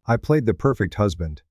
I played the perfect husband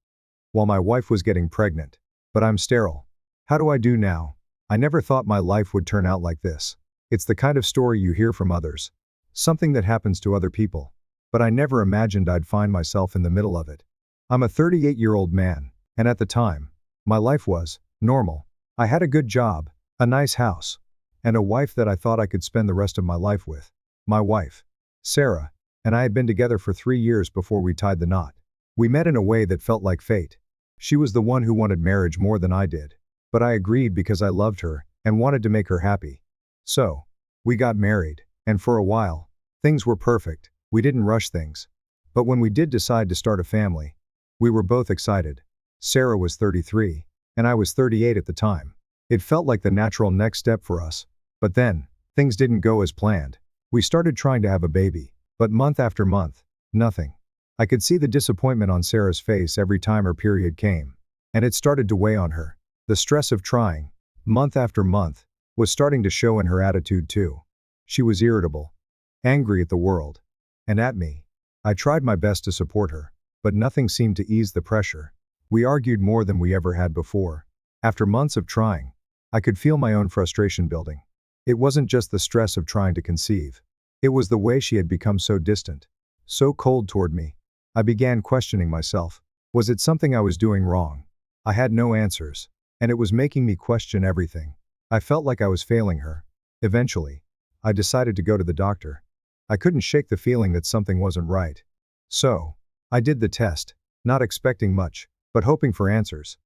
while my wife was getting pregnant. But I'm sterile. How do I do now? I never thought my life would turn out like this. It's the kind of story you hear from others. Something that happens to other people. But I never imagined I'd find myself in the middle of it. I'm a 38-year-old man, and at the time, my life was normal. I had a good job, a nice house, and a wife that I thought I could spend the rest of my life with. My wife, Sarah, and I had been together for 3 years before we tied the knot. We met in a way that felt like fate. She was the one who wanted marriage more than I did. But I agreed because I loved her and wanted to make her happy. So, we got married, and for a while, things were perfect. We didn't rush things. But when we did decide to start a family, we were both excited. Sarah was 33, and I was 38 at the time. It felt like the natural next step for us. But then, things didn't go as planned. We started trying to have a baby, but month after month, nothing. I could see the disappointment on Sarah's face every time her period came, and it started to weigh on her. The stress of trying, month after month, was starting to show in her attitude too. She was irritable, angry at the world, and at me. I tried my best to support her, but nothing seemed to ease the pressure. We argued more than we ever had before. After months of trying, I could feel my own frustration building. It wasn't just the stress of trying to conceive. It was the way she had become so distant, so cold toward me. I began questioning myself. Was it something I was doing wrong? I had no answers, and it was making me question everything. I felt like I was failing her. Eventually, I decided to go to the doctor. I couldn't shake the feeling that something wasn't right. So, I did the test, not expecting much, but hoping for answers.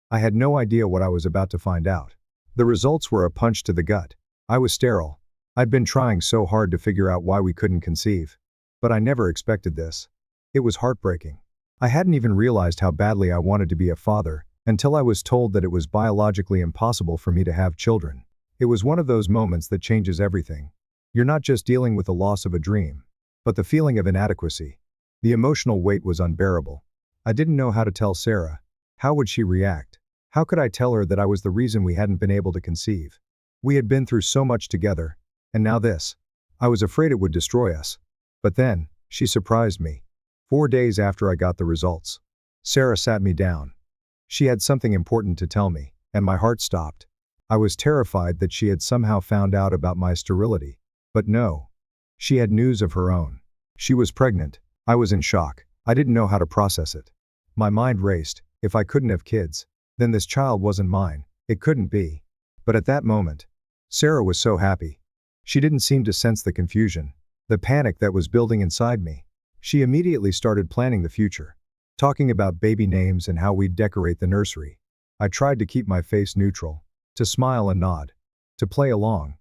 I had no idea what I was about to find out. The results were a punch to the gut. I was sterile. I'd been trying so hard to figure out why we couldn't conceive. But I never expected this. It was heartbreaking. I hadn't even realized how badly I wanted to be a father until I was told that it was biologically impossible for me to have children. It was one of those moments that changes everything. You're not just dealing with the loss of a dream, but the feeling of inadequacy. The emotional weight was unbearable. I didn't know how to tell Sarah. How would she react? How could I tell her that I was the reason we hadn't been able to conceive? We had been through so much together, and now this. I was afraid it would destroy us. But then, she surprised me. 4 days after I got the results, Sarah sat me down. She had something important to tell me, and my heart stopped. I was terrified that she had somehow found out about my sterility. But no. She had news of her own. She was pregnant. I was in shock. I didn't know how to process it. My mind raced. If I couldn't have kids, then this child wasn't mine. It couldn't be. But at that moment, Sarah was so happy. She didn't seem to sense the confusion, the panic that was building inside me. She immediately started planning the future, talking about baby names and how we'd decorate the nursery. I tried to keep my face neutral, to smile and nod, to play along.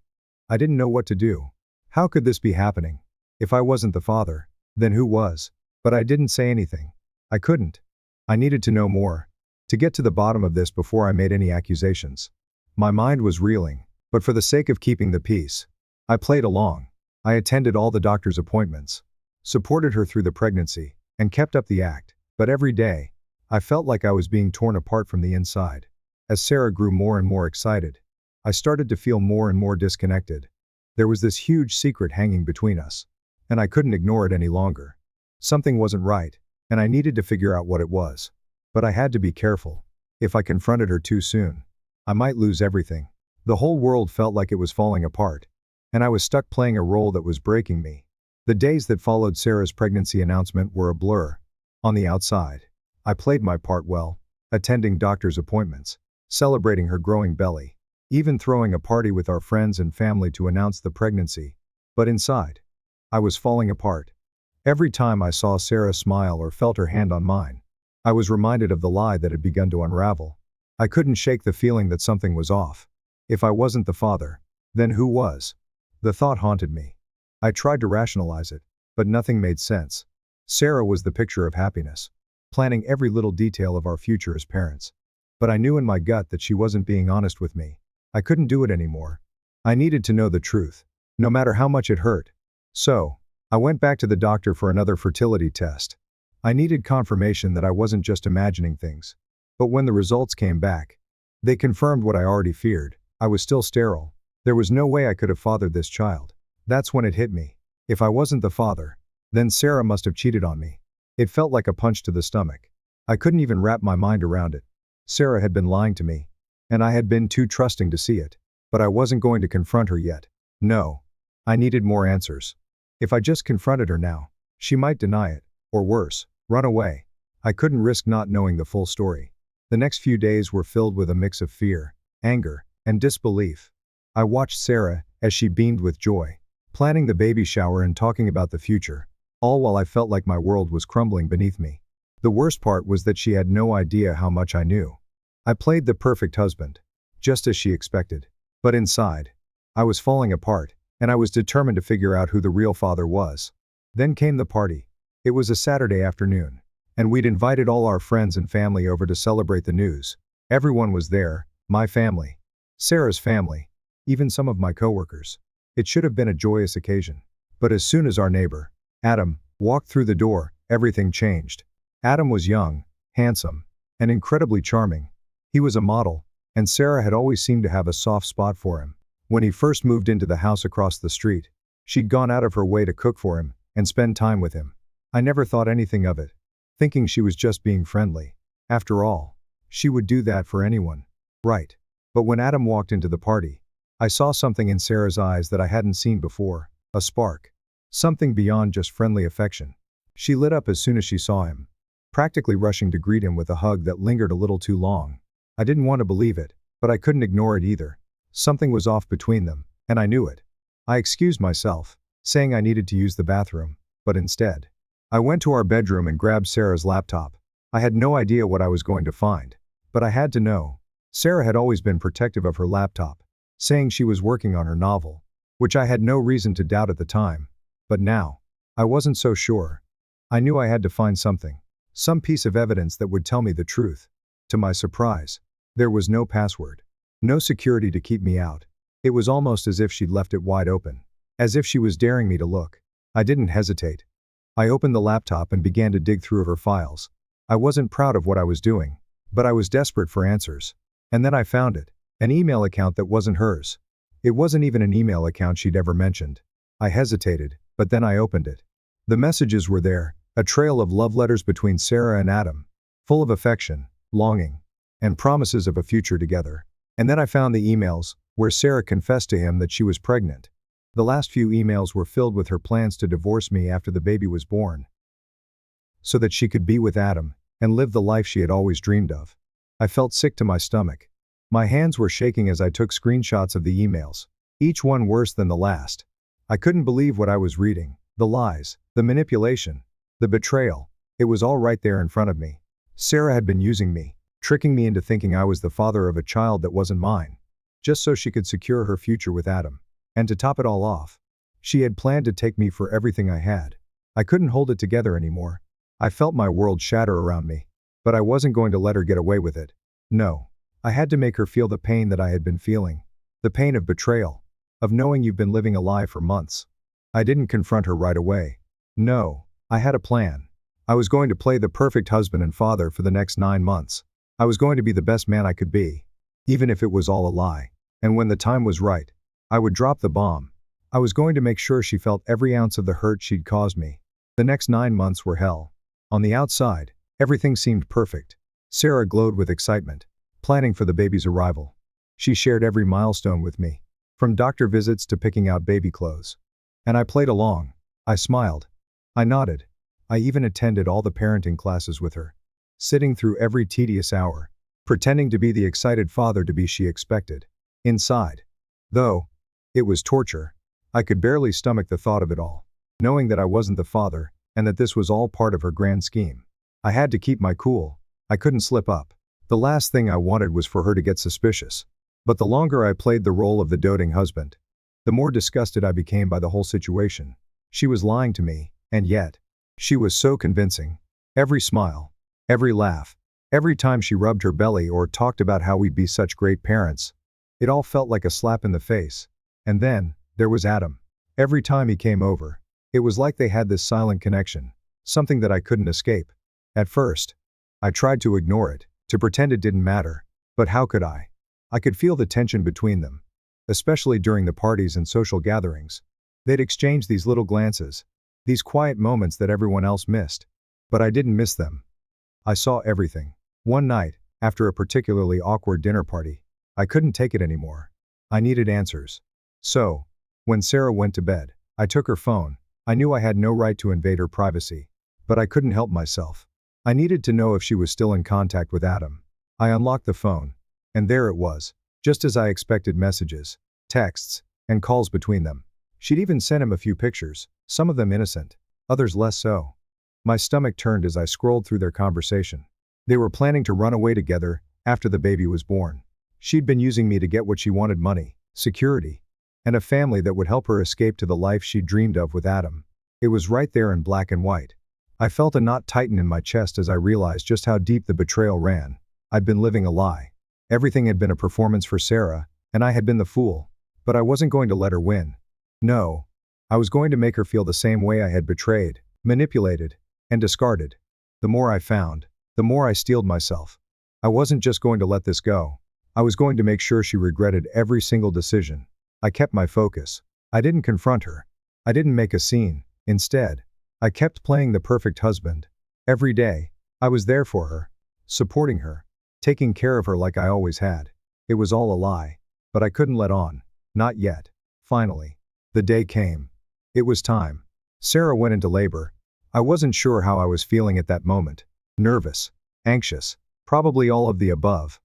I didn't know what to do. How could this be happening? If I wasn't the father, then who was? But I didn't say anything. I couldn't. I needed to know more, to get to the bottom of this before I made any accusations. My mind was reeling, but for the sake of keeping the peace, I played along. I attended all the doctor's appointments, supported her through the pregnancy, and kept up the act. But every day, I felt like I was being torn apart from the inside. As Sarah grew more and more excited, I started to feel more and more disconnected. There was this huge secret hanging between us, and I couldn't ignore it any longer. Something wasn't right, and I needed to figure out what it was. But I had to be careful. If I confronted her too soon, I might lose everything. The whole world felt like it was falling apart, and I was stuck playing a role that was breaking me. The days that followed Sarah's pregnancy announcement were a blur. On the outside, I played my part well, attending doctor's appointments, celebrating her growing belly, even throwing a party with our friends and family to announce the pregnancy. But inside, I was falling apart. Every time I saw Sarah smile or felt her hand on mine, I was reminded of the lie that had begun to unravel. I couldn't shake the feeling that something was off. If I wasn't the father, then who was? The thought haunted me. I tried to rationalize it, but nothing made sense. Sarah was the picture of happiness, planning every little detail of our future as parents. But I knew in my gut that she wasn't being honest with me. I couldn't do it anymore. I needed to know the truth, no matter how much it hurt. So, I went back to the doctor for another fertility test. I needed confirmation that I wasn't just imagining things. But when the results came back, they confirmed what I already feared. I was still sterile. There was no way I could have fathered this child. That's when it hit me. If I wasn't the father, then Sarah must have cheated on me. It felt like a punch to the stomach. I couldn't even wrap my mind around it. Sarah had been lying to me, and I had been too trusting to see it. But I wasn't going to confront her yet. No. I needed more answers. If I just confronted her now, she might deny it, or worse, run away. I couldn't risk not knowing the full story. The next few days were filled with a mix of fear, anger, and disbelief. I watched Sarah as she beamed with joy, planning the baby shower and talking about the future, all while I felt like my world was crumbling beneath me. The worst part was that she had no idea how much I knew. I played the perfect husband, just as she expected. But inside, I was falling apart, and I was determined to figure out who the real father was. Then came the party. It was a Saturday afternoon, and we'd invited all our friends and family over to celebrate the news. Everyone was there, my family, Sarah's family, even some of my coworkers. It should have been a joyous occasion. But as soon as our neighbor, Adam, walked through the door, everything changed. Adam was young, handsome, and incredibly charming. He was a model, and Sarah had always seemed to have a soft spot for him. When he first moved into the house across the street, she'd gone out of her way to cook for him and spend time with him. I never thought anything of it, thinking she was just being friendly. After all, she would do that for anyone, right? But when Adam walked into the party, I saw something in Sarah's eyes that I hadn't seen before, a spark. Something beyond just friendly affection. She lit up as soon as she saw him, practically rushing to greet him with a hug that lingered a little too long. I didn't want to believe it, but I couldn't ignore it either. Something was off between them, and I knew it. I excused myself, saying I needed to use the bathroom, but instead, I went to our bedroom and grabbed Sarah's laptop. I had no idea what I was going to find, but I had to know. Sarah had always been protective of her laptop, saying she was working on her novel, which I had no reason to doubt at the time. But now, I wasn't so sure. I knew I had to find something, some piece of evidence that would tell me the truth. To my surprise, there was no password, no security to keep me out. It was almost as if she'd left it wide open, as if she was daring me to look. I didn't hesitate. I opened the laptop and began to dig through her files. I wasn't proud of what I was doing, but I was desperate for answers. And then I found it, an email account that wasn't hers. It wasn't even an email account she'd ever mentioned. I hesitated, but then I opened it. The messages were there, a trail of love letters between Sarah and Adam, full of affection, longing, and promises of a future together. And then I found the emails, where Sarah confessed to him that she was pregnant. The last few emails were filled with her plans to divorce me after the baby was born, so that she could be with Adam and live the life she had always dreamed of. I felt sick to my stomach. My hands were shaking as I took screenshots of the emails, each one worse than the last. I couldn't believe what I was reading. The lies, the manipulation, the betrayal. It was all right there in front of me. Sarah had been using me, tricking me into thinking I was the father of a child that wasn't mine, just so she could secure her future with Adam. And to top it all off, she had planned to take me for everything I had. I couldn't hold it together anymore. I felt my world shatter around me. But I wasn't going to let her get away with it. No. I had to make her feel the pain that I had been feeling. The pain of betrayal. Of knowing you've been living a lie for months. I didn't confront her right away. No. I had a plan. I was going to play the perfect husband and father for the next 9 months. I was going to be the best man I could be, even if it was all a lie. And when the time was right, I would drop the bomb. I was going to make sure she felt every ounce of the hurt she'd caused me. The next 9 months were hell. On the outside, everything seemed perfect. Sarah glowed with excitement, planning for the baby's arrival. She shared every milestone with me, from doctor visits to picking out baby clothes. And I played along. I smiled. I nodded. I even attended all the parenting classes with her, sitting through every tedious hour, pretending to be the excited father to be she expected. Inside, though, it was torture. I could barely stomach the thought of it all, knowing that I wasn't the father, and that this was all part of her grand scheme. I had to keep my cool. I couldn't slip up. The last thing I wanted was for her to get suspicious. But the longer I played the role of the doting husband, the more disgusted I became by the whole situation. She was lying to me, and yet, she was so convincing. Every smile, every laugh, every time she rubbed her belly or talked about how we'd be such great parents, it all felt like a slap in the face. And then, there was Adam. Every time he came over, it was like they had this silent connection, something that I couldn't escape. At first, I tried to ignore it, to pretend it didn't matter. But how could I? I could feel the tension between them, especially during the parties and social gatherings. They'd exchange these little glances, these quiet moments that everyone else missed. But I didn't miss them. I saw everything. One night, after a particularly awkward dinner party, I couldn't take it anymore. I needed answers. So, when Sarah went to bed, I took her phone. I knew I had no right to invade her privacy. But I couldn't help myself. I needed to know if she was still in contact with Adam. I unlocked the phone. And there it was. Just as I expected, messages, texts, and calls between them. She'd even sent him a few pictures, some of them innocent, others less so. My stomach turned as I scrolled through their conversation. They were planning to run away together after the baby was born. She'd been using me to get what she wanted: money, security, and a family that would help her escape to the life she'd dreamed of with Adam. It was right there in black and white. I felt a knot tighten in my chest as I realized just how deep the betrayal ran. I'd been living a lie. Everything had been a performance for Sarah, and I had been the fool. But I wasn't going to let her win. No. I was going to make her feel the same way I had betrayed, manipulated, and discarded. The more I found, the more I steeled myself. I wasn't just going to let this go. I was going to make sure she regretted every single decision. I kept my focus. I didn't confront her. I didn't make a scene. Instead, I kept playing the perfect husband. Every day, I was there for her, supporting her, taking care of her like I always had. It was all a lie. But I couldn't let on. Not yet. Finally, the day came. It was time. Sarah went into labor. I wasn't sure how I was feeling at that moment. Nervous, anxious, probably all of the above.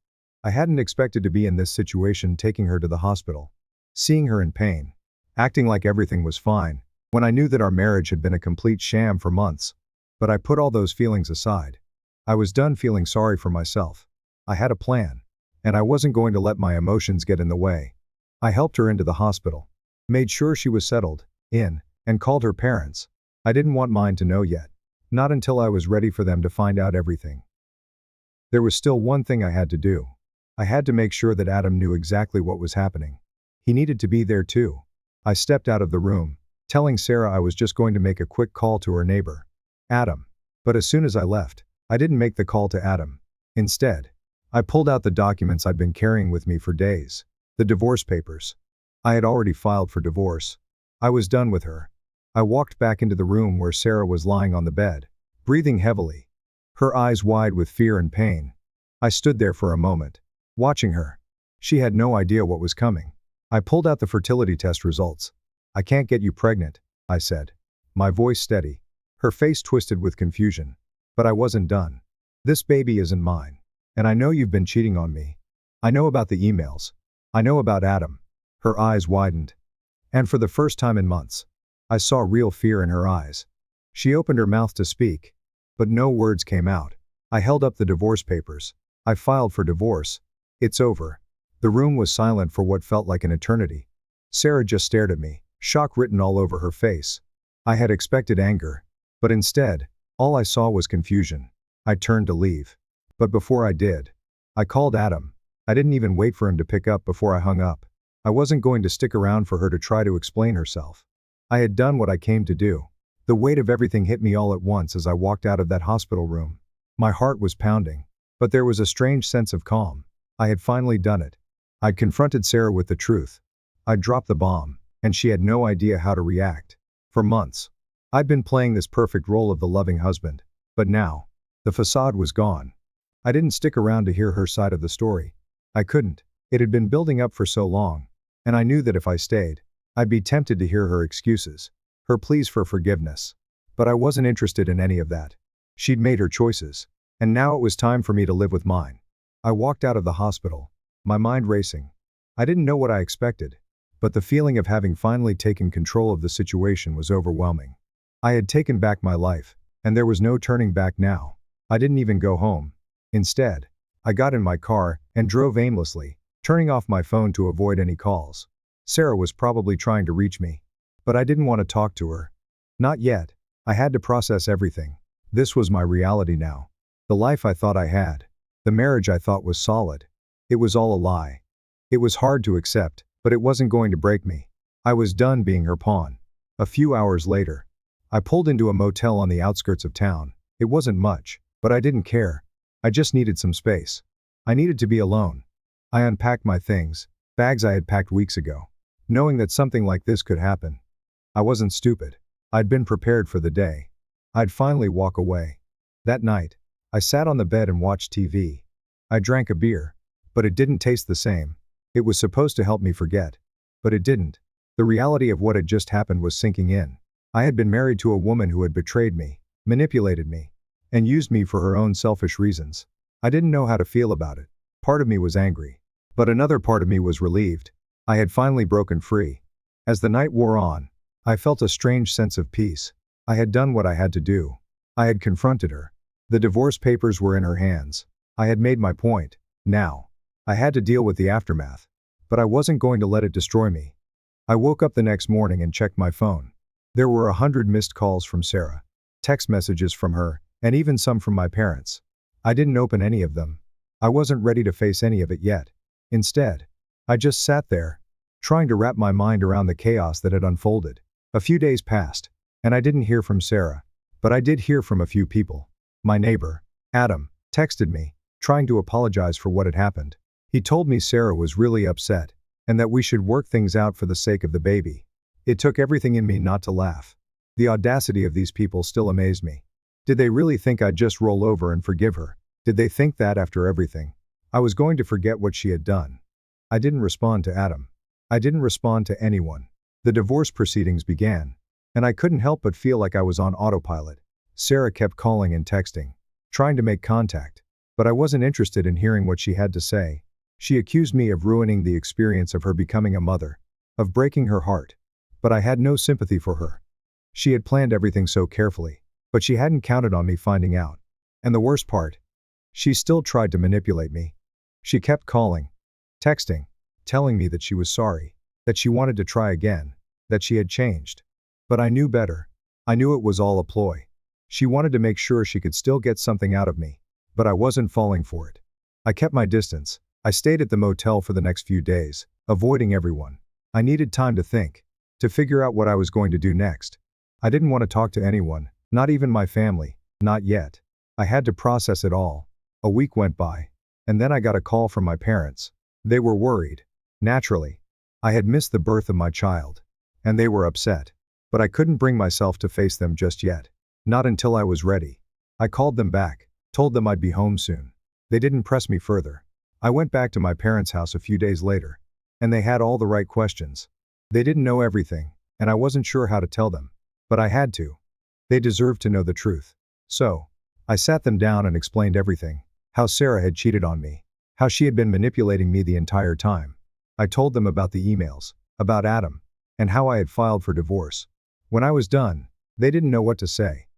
I hadn't expected to be in this situation, taking her to the hospital, seeing her in pain, acting like everything was fine, when I knew that our marriage had been a complete sham for months. But I put all those feelings aside. I was done feeling sorry for myself. I had a plan, and I wasn't going to let my emotions get in the way. I helped her into the hospital, made sure she was settled in, and called her parents. I didn't want mine to know yet. Not until I was ready for them to find out everything. There was still one thing I had to do. I had to make sure that Adam knew exactly what was happening. He needed to be there too. I stepped out of the room, telling Sarah I was just going to make a quick call to her neighbor, Adam. But as soon as I left, I didn't make the call to Adam. Instead, I pulled out the documents I'd been carrying with me for days. The divorce papers. I had already filed for divorce. I was done with her. I walked back into the room where Sarah was lying on the bed, breathing heavily, her eyes wide with fear and pain. I stood there for a moment, watching her. She had no idea what was coming. I pulled out the fertility test results. "I can't get you pregnant," I said, my voice steady. Her face twisted with confusion. But I wasn't done. "This baby isn't mine. And I know you've been cheating on me. I know about the emails. I know about Adam." Her eyes widened. And for the first time in months, I saw real fear in her eyes. She opened her mouth to speak, but no words came out. I held up the divorce papers. "I filed for divorce. It's over." The room was silent for what felt like an eternity. Sarah just stared at me, shock written all over her face. I had expected anger, but instead, all I saw was confusion. I turned to leave. But before I did, I called Adam. I didn't even wait for him to pick up before I hung up. I wasn't going to stick around for her to try to explain herself. I had done what I came to do. The weight of everything hit me all at once as I walked out of that hospital room. My heart was pounding, but there was a strange sense of calm. I had finally done it. I'd confronted Sarah with the truth. I'd dropped the bomb, and she had no idea how to react. For months, I'd been playing this perfect role of the loving husband. But now, the facade was gone. I didn't stick around to hear her side of the story. I couldn't. It had been building up for so long, and I knew that if I stayed, I'd be tempted to hear her excuses, her pleas for forgiveness. But I wasn't interested in any of that. She'd made her choices, and now it was time for me to live with mine. I walked out of the hospital, my mind racing. I didn't know what I expected, but the feeling of having finally taken control of the situation was overwhelming. I had taken back my life, and there was no turning back now. I didn't even go home. Instead, I got in my car and drove aimlessly, turning off my phone to avoid any calls. Sarah was probably trying to reach me, but I didn't want to talk to her. Not yet. I had to process everything. This was my reality now. The life I thought I had. The marriage I thought was solid. It was all a lie. It was hard to accept, but it wasn't going to break me. I was done being her pawn. A few hours later, I pulled into a motel on the outskirts of town. It wasn't much, but I didn't care. I just needed some space. I needed to be alone. I unpacked my things, bags I had packed weeks ago, knowing that something like this could happen. I wasn't stupid. I'd been prepared for the day. I'd finally walk away. That night, I sat on the bed and watched TV. I drank a beer. But it didn't taste the same. It was supposed to help me forget. But it didn't. The reality of what had just happened was sinking in. I had been married to a woman who had betrayed me, manipulated me, and used me for her own selfish reasons. I didn't know how to feel about it. Part of me was angry. But another part of me was relieved. I had finally broken free. As the night wore on, I felt a strange sense of peace. I had done what I had to do. I had confronted her. The divorce papers were in her hands. I had made my point. Now, I had to deal with the aftermath. But I wasn't going to let it destroy me. I woke up the next morning and checked my phone. There were 100 missed calls from Sarah, text messages from her, and even some from my parents. I didn't open any of them. I wasn't ready to face any of it yet. Instead, I just sat there, trying to wrap my mind around the chaos that had unfolded. A few days passed, and I didn't hear from Sarah, but I did hear from a few people. My neighbor, Adam, texted me, trying to apologize for what had happened. He told me Sarah was really upset, and that we should work things out for the sake of the baby. It took everything in me not to laugh. The audacity of these people still amazed me. Did they really think I'd just roll over and forgive her? Did they think that after everything, I was going to forget what she had done? I didn't respond to Adam. I didn't respond to anyone. The divorce proceedings began, and I couldn't help but feel like I was on autopilot. Sarah kept calling and texting, trying to make contact, but I wasn't interested in hearing what she had to say. She accused me of ruining the experience of her becoming a mother, of breaking her heart. But I had no sympathy for her. She had planned everything so carefully, but she hadn't counted on me finding out. And the worst part, she still tried to manipulate me. She kept calling, texting, telling me that she was sorry, that she wanted to try again, that she had changed. But I knew better. I knew it was all a ploy. She wanted to make sure she could still get something out of me, but I wasn't falling for it. I kept my distance. I stayed at the motel for the next few days, avoiding everyone. I needed time to think, to figure out what I was going to do next. I didn't want to talk to anyone, not even my family, not yet. I had to process it all. A week went by, and then I got a call from my parents. They were worried. Naturally. I had missed the birth of my child, and they were upset. But I couldn't bring myself to face them just yet. Not until I was ready. I called them back, told them I'd be home soon. They didn't press me further. I went back to my parents' house a few days later, and they had all the right questions. They didn't know everything, and I wasn't sure how to tell them. But I had to. They deserved to know the truth. So, I sat them down and explained everything. How Sarah had cheated on me. How she had been manipulating me the entire time. I told them about the emails, about Adam, and how I had filed for divorce. When I was done, they didn't know what to say.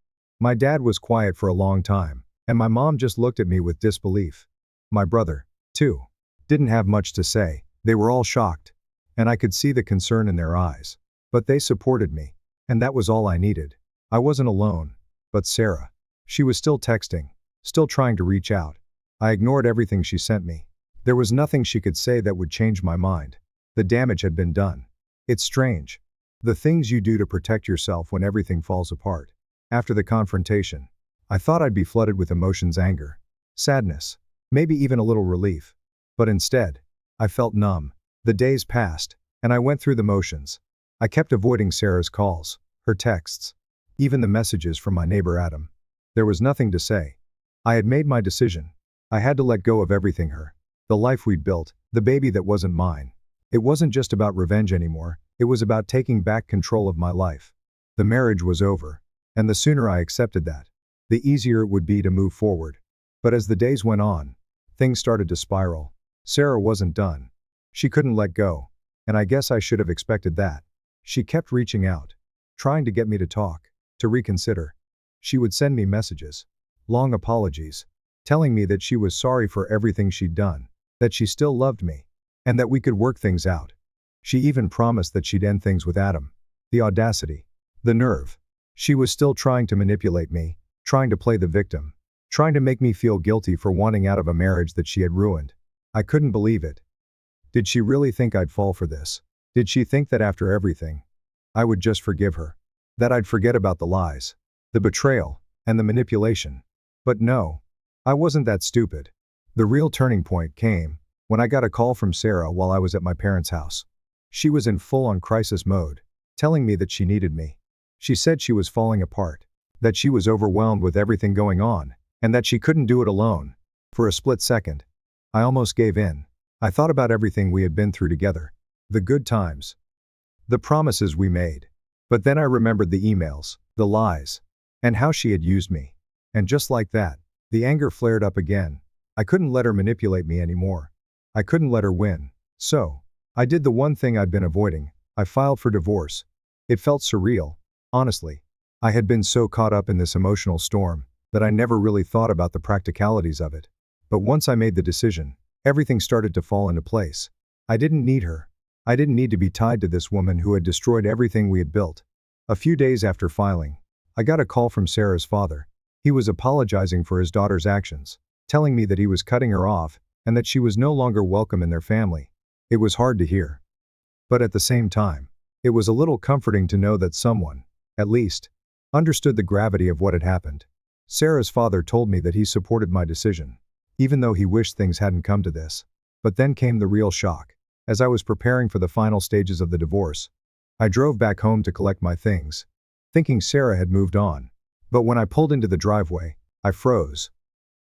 My dad was quiet for a long time, and my mom just looked at me with disbelief. My brother, too, didn't have much to say. They were all shocked, and I could see the concern in their eyes. But they supported me, and that was all I needed. I wasn't alone. But Sarah, she was still texting, still trying to reach out. I ignored everything she sent me. There was nothing she could say that would change my mind. The damage had been done. It's strange. The things you do to protect yourself when everything falls apart. After the confrontation, I thought I'd be flooded with emotions, anger, sadness, maybe even a little relief. But instead, I felt numb. The days passed, and I went through the motions. I kept avoiding Sarah's calls, her texts, even the messages from my neighbor Adam. There was nothing to say. I had made my decision. I had to let go of everything, her, the life we'd built, the baby that wasn't mine. It wasn't just about revenge anymore, it was about taking back control of my life. The marriage was over, and the sooner I accepted that, the easier it would be to move forward. But as the days went on, things started to spiral. Sarah wasn't done. She couldn't let go, and I guess I should have expected that. She kept reaching out, trying to get me to talk, to reconsider. She would send me messages, long apologies, telling me that she was sorry for everything she'd done, that she still loved me, and that we could work things out. She even promised that she'd end things with Adam. The audacity, the nerve. She was still trying to manipulate me, trying to play the victim, trying to make me feel guilty for wanting out of a marriage that she had ruined. I couldn't believe it. Did she really think I'd fall for this? Did she think that after everything, I would just forgive her? That I'd forget about the lies, the betrayal, and the manipulation? But no, I wasn't that stupid. The real turning point came when I got a call from Sarah while I was at my parents' house. She was in full-on crisis mode, telling me that she needed me. She said she was falling apart, that she was overwhelmed with everything going on, and that she couldn't do it alone. For a split second, I almost gave in. I thought about everything we had been through together. The good times. The promises we made. But then I remembered the emails, the lies, and how she had used me. And just like that, the anger flared up again. I couldn't let her manipulate me anymore. I couldn't let her win. So, I did the one thing I'd been avoiding. I filed for divorce. It felt surreal, honestly. I had been so caught up in this emotional storm that I never really thought about the practicalities of it. But once I made the decision, everything started to fall into place. I didn't need her. I didn't need to be tied to this woman who had destroyed everything we had built. A few days after filing, I got a call from Sarah's father. He was apologizing for his daughter's actions, telling me that he was cutting her off and that she was no longer welcome in their family. It was hard to hear. But at the same time, it was a little comforting to know that someone, at least, understood the gravity of what had happened. Sarah's father told me that he supported my decision, even though he wished things hadn't come to this. But then came the real shock. As I was preparing for the final stages of the divorce, I drove back home to collect my things, thinking Sarah had moved on. But when I pulled into the driveway, I froze.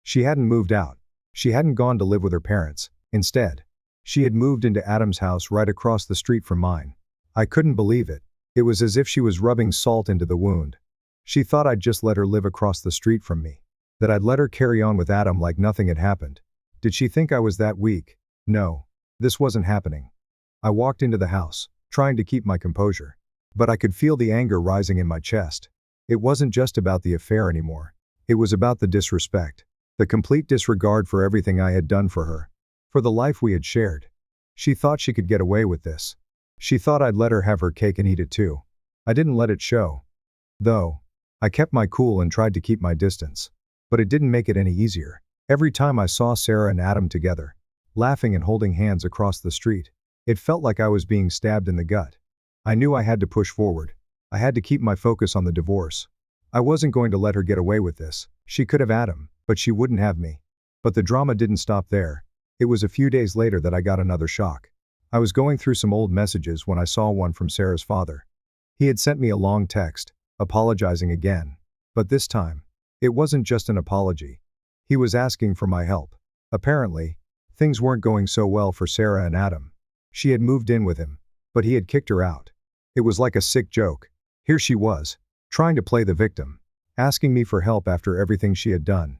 She hadn't moved out. She hadn't gone to live with her parents. Instead, she had moved into Adam's house right across the street from mine. I couldn't believe it. It was as if she was rubbing salt into the wound. She thought I'd just let her live across the street from me, that I'd let her carry on with Adam like nothing had happened. Did she think I was that weak? No, this wasn't happening. I walked into the house, trying to keep my composure. But I could feel the anger rising in my chest. It wasn't just about the affair anymore. It was about the disrespect, the complete disregard for everything I had done for her, for the life we had shared. She thought she could get away with this. She thought I'd let her have her cake and eat it too. I didn't let it show. Though, I kept my cool and tried to keep my distance. But it didn't make it any easier. Every time I saw Sarah and Adam together, laughing and holding hands across the street, it felt like I was being stabbed in the gut. I knew I had to push forward. I had to keep my focus on the divorce. I wasn't going to let her get away with this. She could have Adam, but she wouldn't have me. But the drama didn't stop there. It was a few days later that I got another shock. I was going through some old messages when I saw one from Sarah's father. He had sent me a long text, apologizing again. But this time, it wasn't just an apology. He was asking for my help. Apparently, things weren't going so well for Sarah and Adam. She had moved in with him, but he had kicked her out. It was like a sick joke. Here she was, trying to play the victim, asking me for help after everything she had done.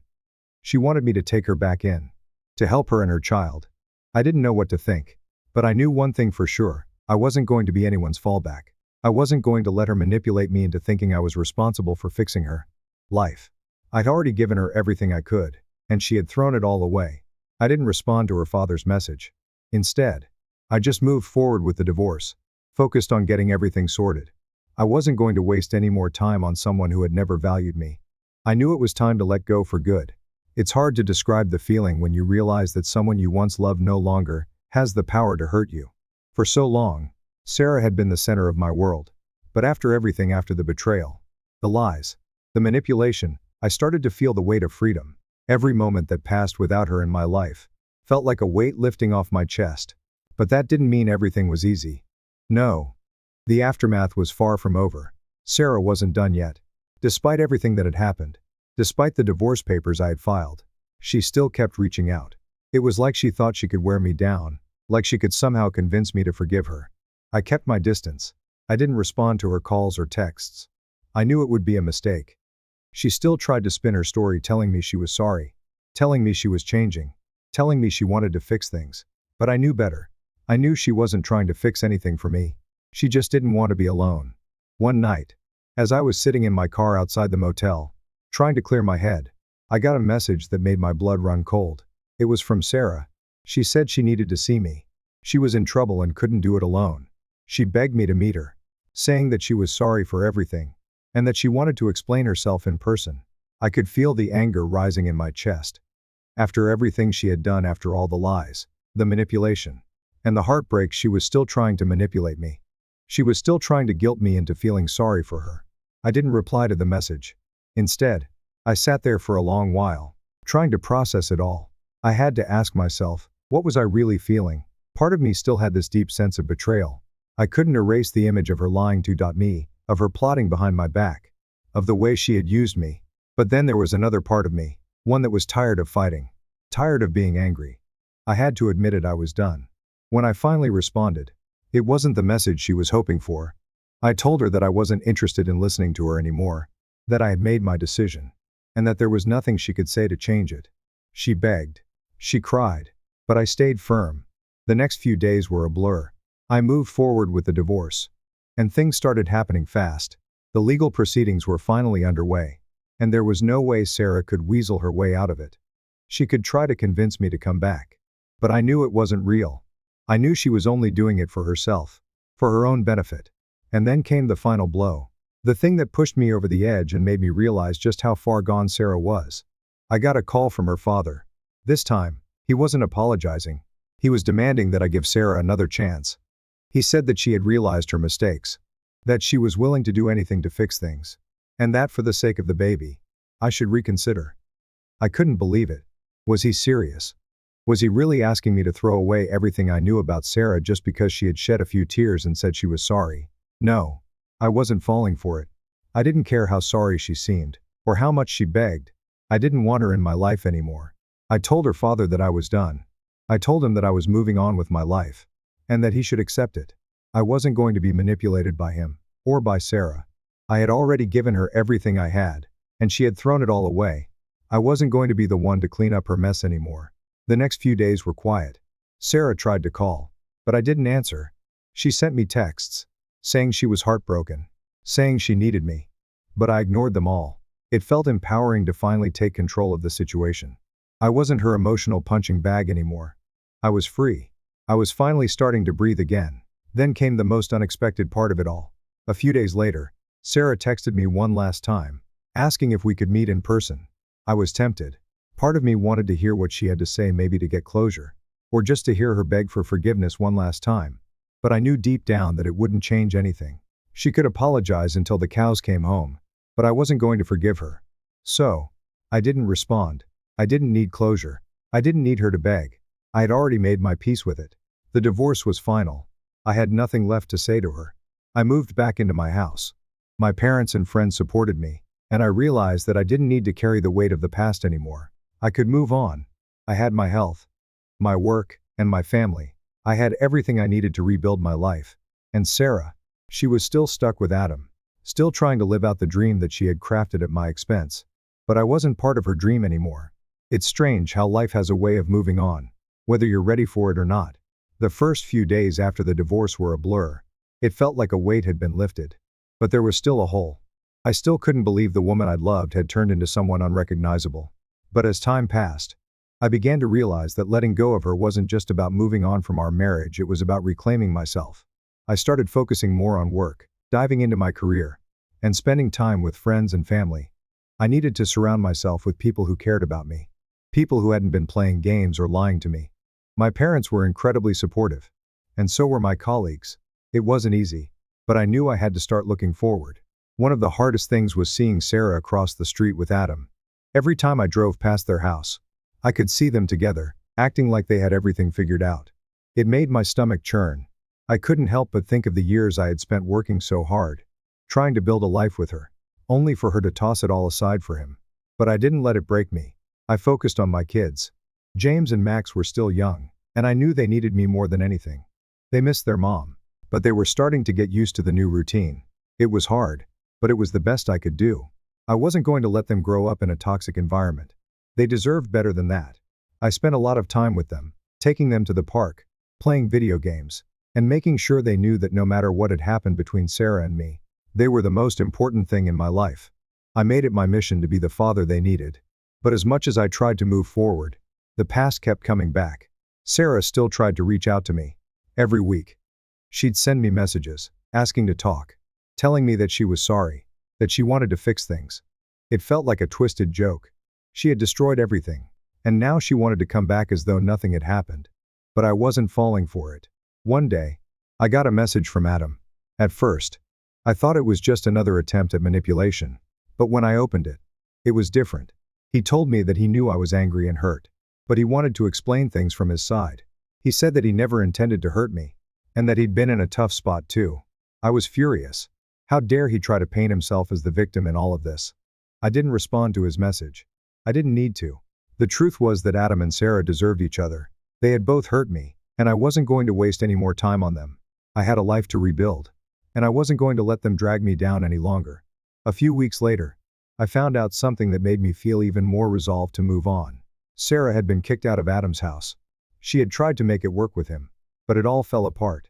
She wanted me to take her back in, to help her and her child. I didn't know what to think, but I knew one thing for sure. I wasn't going to be anyone's fallback. I wasn't going to let her manipulate me into thinking I was responsible for fixing her life. I'd already given her everything I could, and she had thrown it all away. I didn't respond to her father's message. Instead, I just moved forward with the divorce, focused on getting everything sorted. I wasn't going to waste any more time on someone who had never valued me. I knew it was time to let go for good. It's hard to describe the feeling when you realize that someone you once loved no longer has the power to hurt you. For so long, Sarah had been the center of my world. But after everything, after the betrayal, the lies, the manipulation, I started to feel the weight of freedom. Every moment that passed without her in my life felt like a weight lifting off my chest. But that didn't mean everything was easy. No. The aftermath was far from over. Sarah wasn't done yet. Despite everything that had happened, despite the divorce papers I had filed, she still kept reaching out. It was like she thought she could wear me down, like she could somehow convince me to forgive her. I kept my distance. I didn't respond to her calls or texts. I knew it would be a mistake. She still tried to spin her story, telling me she was sorry, telling me she was changing, telling me she wanted to fix things. But I knew better. I knew she wasn't trying to fix anything for me. She just didn't want to be alone. One night, as I was sitting in my car outside the motel, trying to clear my head, I got a message that made my blood run cold. It was from Sarah. She said she needed to see me. She was in trouble and couldn't do it alone. She begged me to meet her, saying that she was sorry for everything, and that she wanted to explain herself in person. I could feel the anger rising in my chest. After everything she had done, after all the lies, the manipulation, and the heartbreak, she was still trying to manipulate me. She was still trying to guilt me into feeling sorry for her. I didn't reply to the message. Instead, I sat there for a long while, trying to process it all. I had to ask myself, what was I really feeling? Part of me still had this deep sense of betrayal. I couldn't erase the image of her lying to me, of her plotting behind my back, of the way she had used me. But then there was another part of me, One that was tired of fighting. Tired of being angry. I had to admit it, I was done. When I finally responded, it wasn't the message she was hoping for. I told her that I wasn't interested in listening to her anymore, that I had made my decision, and that there was nothing she could say to change it. She begged. She cried. But I stayed firm. The next few days were a blur. I moved forward with the divorce. And things started happening fast. The legal proceedings were finally underway. And there was no way Sarah could weasel her way out of it. She could try to convince me to come back. But I knew it wasn't real. I knew she was only doing it for herself. For her own benefit. And then came the final blow. The thing that pushed me over the edge and made me realize just how far gone Sarah was. I got a call from her father. This time, he wasn't apologizing. He was demanding that I give Sarah another chance. He said that she had realized her mistakes. That she was willing to do anything to fix things. And that for the sake of the baby, I should reconsider. I couldn't believe it. Was he serious? Was he really asking me to throw away everything I knew about Sarah just because she had shed a few tears and said she was sorry? No. I wasn't falling for it. I didn't care how sorry she seemed, or how much she begged. I didn't want her in my life anymore. I told her father that I was done. I told him that I was moving on with my life. And that he should accept it. I wasn't going to be manipulated by him, or by Sarah. I had already given her everything I had, and she had thrown it all away. I wasn't going to be the one to clean up her mess anymore. The next few days were quiet. Sarah tried to call, but I didn't answer. She sent me texts, saying she was heartbroken, saying she needed me. But I ignored them all. It felt empowering to finally take control of the situation. I wasn't her emotional punching bag anymore. I was free. I was finally starting to breathe again. Then came the most unexpected part of it all. A few days later, Sarah texted me one last time, asking if we could meet in person. I was tempted. Part of me wanted to hear what she had to say, maybe to get closure, or just to hear her beg for forgiveness one last time. But I knew deep down that it wouldn't change anything. She could apologize until the cows came home, but I wasn't going to forgive her. So, I didn't respond. I didn't need closure. I didn't need her to beg. I had already made my peace with it. The divorce was final. I had nothing left to say to her. I moved back into my house. My parents and friends supported me, and I realized that I didn't need to carry the weight of the past anymore. I could move on. I had my health, my work, and my family. I had everything I needed to rebuild my life. And Sarah, she was still stuck with Adam, still trying to live out the dream that she had crafted at my expense. But I wasn't part of her dream anymore. It's strange how life has a way of moving on, whether you're ready for it or not. The first few days after the divorce were a blur. It felt like a weight had been lifted. But there was still a hole. I still couldn't believe the woman I'd loved had turned into someone unrecognizable. But as time passed, I began to realize that letting go of her wasn't just about moving on from our marriage, it was about reclaiming myself. I started focusing more on work, diving into my career, and spending time with friends and family. I needed to surround myself with people who cared about me. People who hadn't been playing games or lying to me. My parents were incredibly supportive. And so were my colleagues. It wasn't easy, but I knew I had to start looking forward. One of the hardest things was seeing Sarah across the street with Adam. Every time I drove past their house, I could see them together, acting like they had everything figured out. It made my stomach churn. I couldn't help but think of the years I had spent working so hard, trying to build a life with her, only for her to toss it all aside for him. But I didn't let it break me. I focused on my kids. James and Max were still young, and I knew they needed me more than anything. They missed their mom, but they were starting to get used to the new routine. It was hard, but it was the best I could do. I wasn't going to let them grow up in a toxic environment. They deserved better than that. I spent a lot of time with them, taking them to the park, playing video games, and making sure they knew that no matter what had happened between Sarah and me, they were the most important thing in my life. I made it my mission to be the father they needed. But as much as I tried to move forward, the past kept coming back. Sarah still tried to reach out to me. Every week. She'd send me messages, asking to talk, telling me that she was sorry, that she wanted to fix things. It felt like a twisted joke. She had destroyed everything, and now she wanted to come back as though nothing had happened. But I wasn't falling for it. One day, I got a message from Adam. At first, I thought it was just another attempt at manipulation. But when I opened it, it was different. He told me that he knew I was angry and hurt, but he wanted to explain things from his side. He said that he never intended to hurt me, and that he'd been in a tough spot too. I was furious. How dare he try to paint himself as the victim in all of this? I didn't respond to his message. I didn't need to. The truth was that Adam and Sarah deserved each other. They had both hurt me, and I wasn't going to waste any more time on them. I had a life to rebuild, and I wasn't going to let them drag me down any longer. A few weeks later, I found out something that made me feel even more resolved to move on. Sarah had been kicked out of Adam's house. She had tried to make it work with him, but it all fell apart.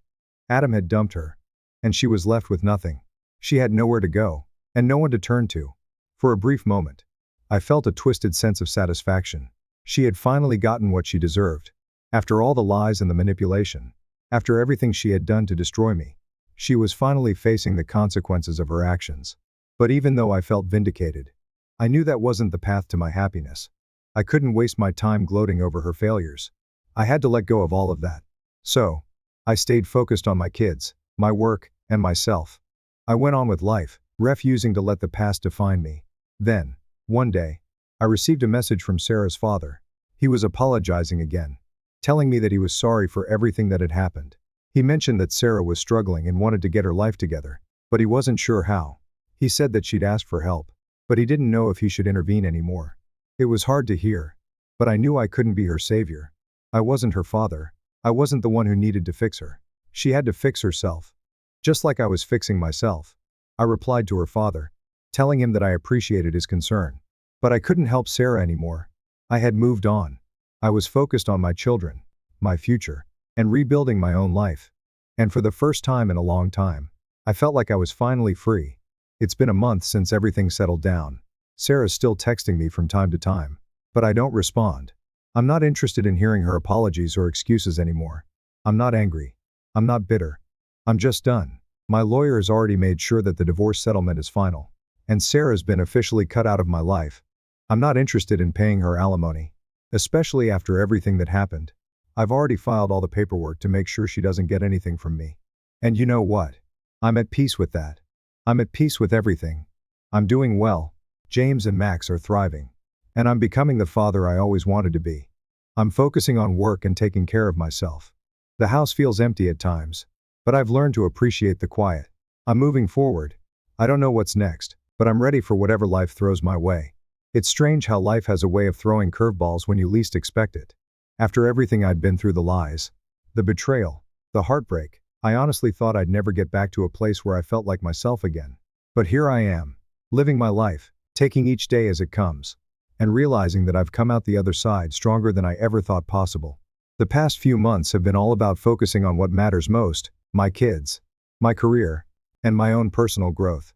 Adam had dumped her, and she was left with nothing. She had nowhere to go, and no one to turn to. For a brief moment, I felt a twisted sense of satisfaction. She had finally gotten what she deserved. After all the lies and the manipulation, after everything she had done to destroy me, she was finally facing the consequences of her actions. But even though I felt vindicated, I knew that wasn't the path to my happiness. I couldn't waste my time gloating over her failures. I had to let go of all of that. So, I stayed focused on my kids, my work, and myself. I went on with life, refusing to let the past define me. Then, one day, I received a message from Sarah's father. He was apologizing again, telling me that he was sorry for everything that had happened. He mentioned that Sarah was struggling and wanted to get her life together, but he wasn't sure how. He said that she'd asked for help, but he didn't know if he should intervene anymore. It was hard to hear, but I knew I couldn't be her savior. I wasn't her father. I wasn't the one who needed to fix her. She had to fix herself. Just like I was fixing myself. I replied to her father, telling him that I appreciated his concern. But I couldn't help Sarah anymore. I had moved on. I was focused on my children, my future, and rebuilding my own life. And for the first time in a long time, I felt like I was finally free. It's been a month since everything settled down. Sarah's still texting me from time to time, but I don't respond. I'm not interested in hearing her apologies or excuses anymore. I'm not angry. I'm not bitter. I'm just done. My lawyer has already made sure that the divorce settlement is final, and Sarah's been officially cut out of my life. I'm not interested in paying her alimony, especially after everything that happened. I've already filed all the paperwork to make sure she doesn't get anything from me. And you know what? I'm at peace with that. I'm at peace with everything. I'm doing well. James and Max are thriving. And I'm becoming the father I always wanted to be. I'm focusing on work and taking care of myself. The house feels empty at times, but I've learned to appreciate the quiet. I'm moving forward. I don't know what's next, but I'm ready for whatever life throws my way. It's strange how life has a way of throwing curveballs when you least expect it. After everything I'd been through, the lies, the betrayal, the heartbreak, I honestly thought I'd never get back to a place where I felt like myself again. But here I am, living my life, taking each day as it comes, and realizing that I've come out the other side stronger than I ever thought possible. The past few months have been all about focusing on what matters most, my kids, my career, and my own personal growth.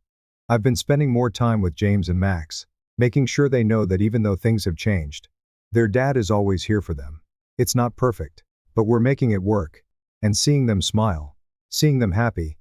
I've been spending more time with James and Max, making sure they know that even though things have changed, their dad is always here for them. It's not perfect, but we're making it work. And seeing them smile, seeing them happy,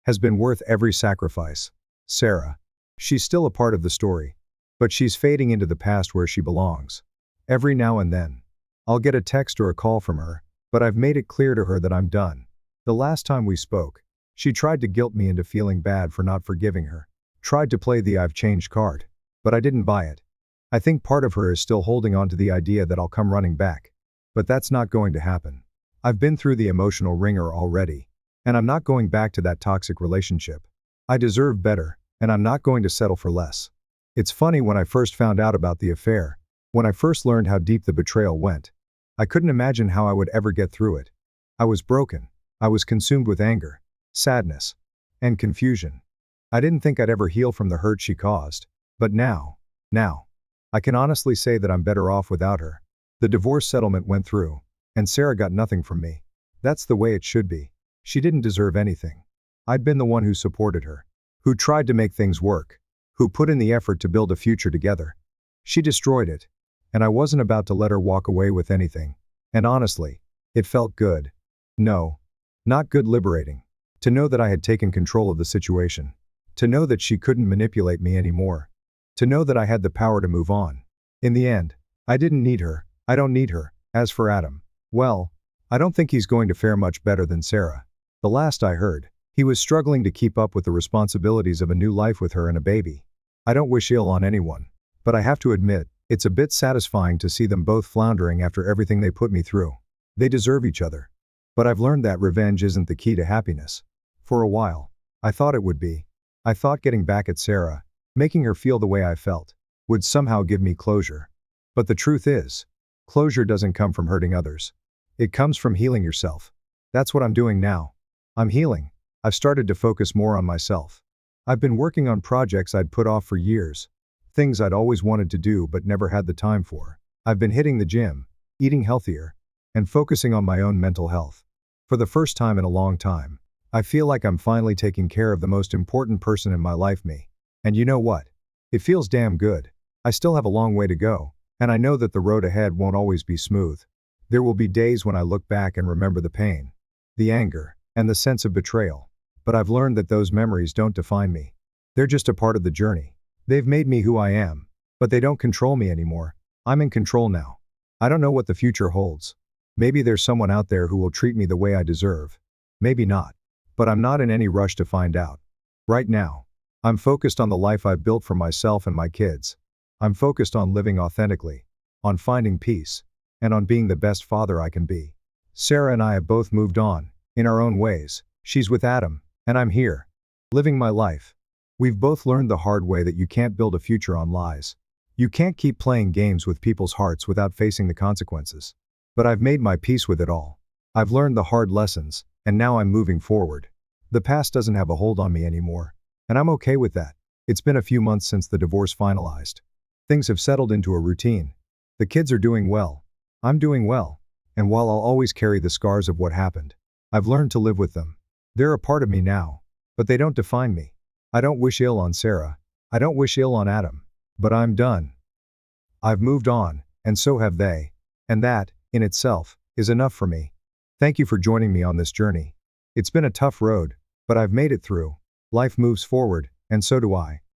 has been worth every sacrifice. Sarah. She's still a part of the story, but she's fading into the past where she belongs. Every now and then, I'll get a text or a call from her, but I've made it clear to her that I'm done. The last time we spoke, she tried to guilt me into feeling bad for not forgiving her, tried to play the "I've changed" card, but I didn't buy it. I think part of her is still holding on to the idea that I'll come running back. But that's not going to happen. I've been through the emotional ringer already, and I'm not going back to that toxic relationship. I deserve better, and I'm not going to settle for less. It's funny, when I first found out about the affair, when I first learned how deep the betrayal went, I couldn't imagine how I would ever get through it. I was broken. I was consumed with anger, sadness, and confusion. I didn't think I'd ever heal from the hurt she caused. But now, I can honestly say that I'm better off without her. The divorce settlement went through, and Sarah got nothing from me. That's the way it should be. She didn't deserve anything. I'd been the one who supported her, who tried to make things work, who put in the effort to build a future together. She destroyed it, and I wasn't about to let her walk away with anything. And honestly, it felt good. No, not good, liberating. To know that I had taken control of the situation. To know that she couldn't manipulate me anymore. To know that I had the power to move on. In the end, I didn't need her. I don't need her. As for Adam, well, I don't think he's going to fare much better than Sarah. The last I heard, he was struggling to keep up with the responsibilities of a new life with her and a baby. I don't wish ill on anyone, but I have to admit, it's a bit satisfying to see them both floundering after everything they put me through. They deserve each other. But I've learned that revenge isn't the key to happiness. For a while, I thought it would be. I thought getting back at Sarah, making her feel the way I felt, would somehow give me closure. But the truth is, closure doesn't come from hurting others. It comes from healing yourself. That's what I'm doing now. I'm healing. I've started to focus more on myself. I've been working on projects I'd put off for years. Things I'd always wanted to do but never had the time for. I've been hitting the gym, eating healthier, and focusing on my own mental health. For the first time in a long time, I feel like I'm finally taking care of the most important person in my life, me. And you know what? It feels damn good. I still have a long way to go, and I know that the road ahead won't always be smooth. There will be days when I look back and remember the pain, the anger, and the sense of betrayal. But I've learned that those memories don't define me. They're just a part of the journey. They've made me who I am, but they don't control me anymore. I'm in control now. I don't know what the future holds. Maybe there's someone out there who will treat me the way I deserve. Maybe not. But I'm not in any rush to find out. Right now, I'm focused on the life I've built for myself and my kids. I'm focused on living authentically, on finding peace, and on being the best father I can be. Sarah and I have both moved on, in our own ways. She's with Adam, and I'm here, living my life. We've both learned the hard way that you can't build a future on lies. You can't keep playing games with people's hearts without facing the consequences. But I've made my peace with it all. I've learned the hard lessons, and now I'm moving forward. The past doesn't have a hold on me anymore, and I'm okay with that. It's been a few months since the divorce finalized. Things have settled into a routine. The kids are doing well. I'm doing well. And while I'll always carry the scars of what happened, I've learned to live with them. They're a part of me now, but they don't define me. I don't wish ill on Sarah. I don't wish ill on Adam. But I'm done. I've moved on, and so have they. And that, in itself, is enough for me. Thank you for joining me on this journey. It's been a tough road, but I've made it through. Life moves forward, and so do I.